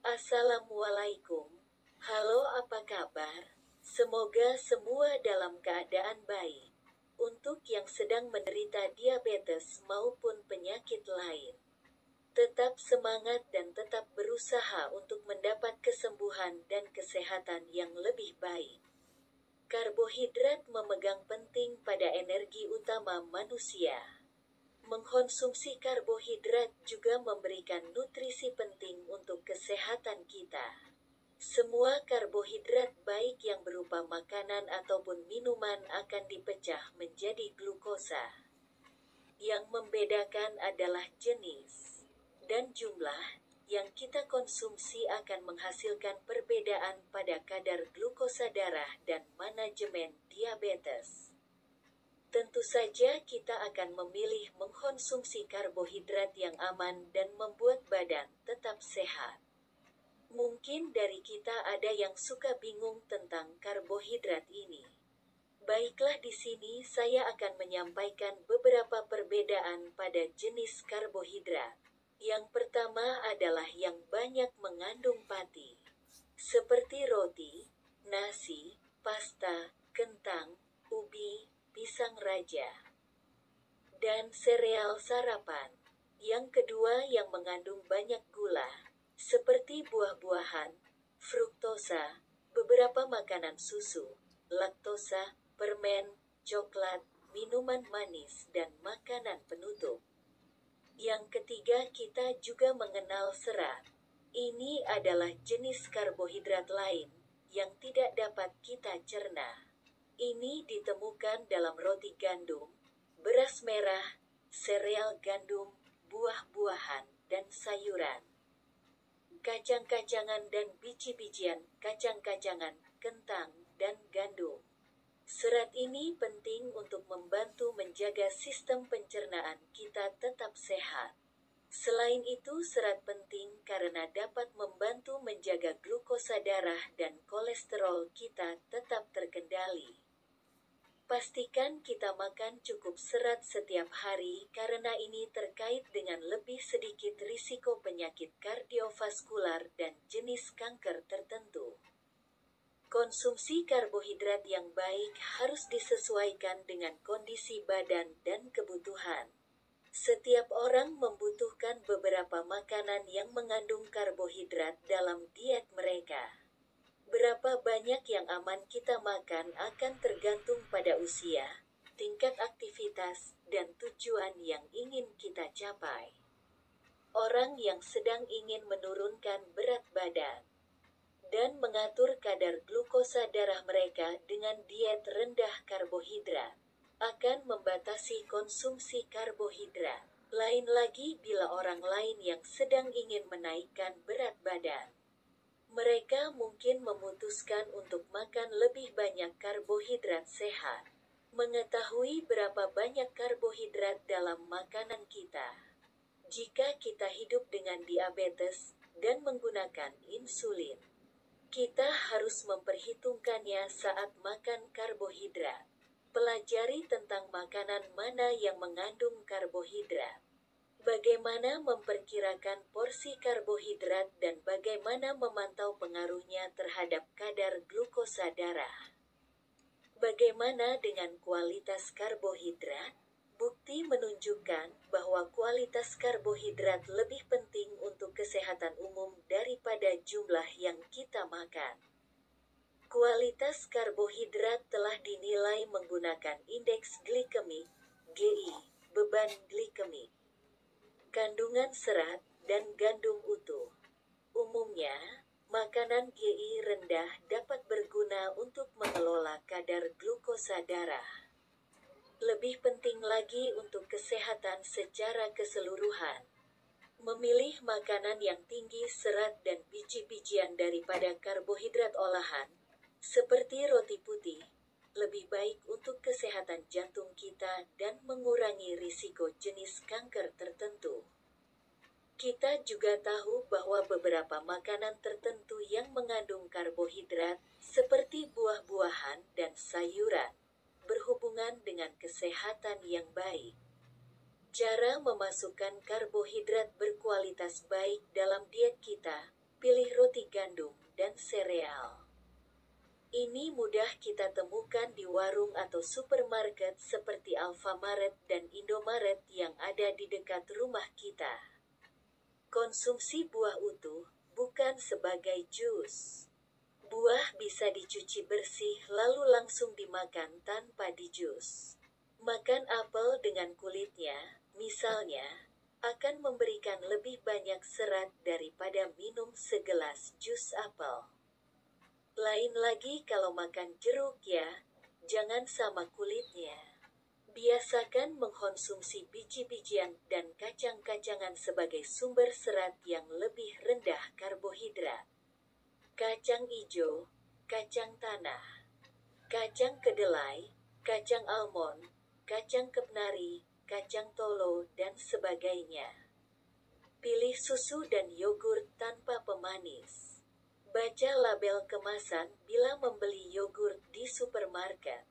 Assalamualaikum. Halo, apa kabar? Semoga semua dalam keadaan baik. Untuk yang sedang menderita diabetes maupun penyakit lain, tetap semangat dan tetap berusaha untuk mendapat kesembuhan dan kesehatan yang lebih baik. Karbohidrat memegang penting pada energi utama manusia. Mengkonsumsi karbohidrat juga memberikan nutrisi penting untuk kesehatan kita. Semua karbohidrat baik yang berupa makanan ataupun minuman akan dipecah menjadi glukosa. Yang membedakan adalah jenis dan jumlah yang kita konsumsi akan menghasilkan perbedaan pada kadar glukosa darah dan manajemen diabetes. Tentu saja kita akan memilih mengkonsumsi karbohidrat yang aman dan membuat badan tetap sehat. Mungkin dari kita ada yang suka bingung tentang karbohidrat ini. Baiklah, di sini saya akan menyampaikan beberapa perbedaan pada jenis karbohidrat. Yang pertama adalah yang banyak mengandung pati, seperti roti, nasi, pasta, kentang, ubi, pisang raja, dan sereal sarapan. Yang kedua yang mengandung banyak gula, seperti buah-buahan, fruktosa, beberapa makanan susu, laktosa, permen, coklat, minuman manis, dan makanan penutup. Yang ketiga kita juga mengenal serat. Ini adalah jenis karbohidrat lain yang tidak dapat kita cerna. Ini ditemukan dalam roti gandum, beras merah, sereal gandum, buah-buahan, dan sayuran, kacang-kacangan dan biji-bijian, kacang-kacangan, kentang, dan gandum. Serat ini penting untuk membantu menjaga sistem pencernaan kita tetap sehat. Selain itu, serat penting karena dapat membantu menjaga glukosa darah dan kolesterol kita tetap terkendali. Pastikan kita makan cukup serat setiap hari karena ini terkait dengan lebih sedikit risiko penyakit kardiovaskular dan jenis kanker tertentu. Konsumsi karbohidrat yang baik harus disesuaikan dengan kondisi badan dan kebutuhan. Setiap orang membutuhkan beberapa makanan yang mengandung karbohidrat dalam diet mereka. Berapa banyak yang aman kita makan akan tergantung pada usia, tingkat aktivitas, dan tujuan yang ingin kita capai. Orang yang sedang ingin menurunkan berat badan dan mengatur kadar glukosa darah mereka dengan diet rendah karbohidrat akan membatasi konsumsi karbohidrat. Lain lagi bila orang lain yang sedang ingin menaikkan berat badan. Mereka mungkin memutuskan untuk makan lebih banyak karbohidrat sehat. Mengetahui berapa banyak karbohidrat dalam makanan kita. Jika kita hidup dengan diabetes dan menggunakan insulin, kita harus memperhitungkannya saat makan karbohidrat. Pelajari tentang makanan mana yang mengandung karbohidrat. Bagaimana memperkirakan porsi karbohidrat dan bagaimana memantau pengaruhnya terhadap kadar glukosa darah. Bagaimana dengan kualitas karbohidrat? Bukti menunjukkan bahwa kualitas karbohidrat lebih penting untuk kesehatan umum daripada jumlah yang kita makan. Kualitas karbohidrat telah dinilai menggunakan indeks glikemik, GI, beban glikemik, kandungan serat, dan gandum utuh. Umumnya, makanan GI rendah dapat berguna untuk mengelola kadar glukosa darah. Lebih penting lagi untuk kesehatan secara keseluruhan, memilih makanan yang tinggi serat dan biji-bijian daripada karbohidrat olahan, seperti roti putih, lebih baik untuk kesehatan jantung kita dan mengurangi risiko jenis kanker tertentu. Kita juga tahu bahwa beberapa makanan tertentu yang mengandung karbohidrat, seperti buah-buahan dan sayuran, berhubungan dengan kesehatan yang baik. Cara memasukkan karbohidrat berkualitas baik dalam diet kita, pilih roti gandum dan sereal. Ini mudah kita temukan di warung atau supermarket seperti Alfamaret dan Indomaret yang ada di dekat rumah kita. Konsumsi buah utuh, bukan sebagai jus. Buah bisa dicuci bersih lalu langsung dimakan tanpa dijus. Makan apel dengan kulitnya, misalnya, akan memberikan lebih banyak serat daripada minum segelas jus apel. Lain lagi kalau makan jeruk ya, jangan sama kulitnya. Biasakan mengkonsumsi biji-bijian dan kacang-kacangan sebagai sumber serat yang lebih rendah karbohidrat. Kacang ijo, kacang tanah, kacang kedelai, kacang almond, kacang kenari, kacang tolo, dan sebagainya. Pilih susu dan yogurt tanpa pemanis. Baca label kemasan bila membeli yogurt di supermarket.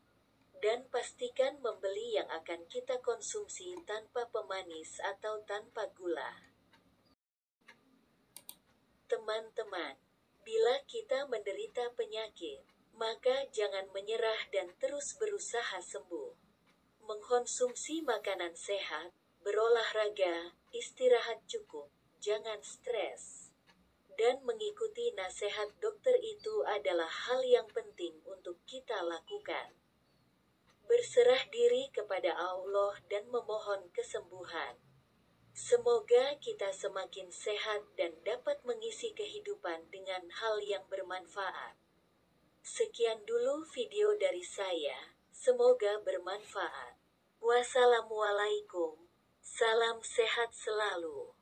Dan pastikan membeli yang akan kita konsumsi tanpa pemanis atau tanpa gula. Teman-teman, bila kita menderita penyakit, maka jangan menyerah dan terus berusaha sembuh. Mengkonsumsi makanan sehat, berolahraga, istirahat cukup, jangan stres. Dan mengikuti nasihat dokter itu adalah hal yang penting untuk kita lakukan. Berserah diri kepada Allah dan memohon kesembuhan. Semoga kita semakin sehat dan dapat mengisi kehidupan dengan hal yang bermanfaat. Sekian dulu video dari saya, semoga bermanfaat. Wassalamualaikum, salam sehat selalu.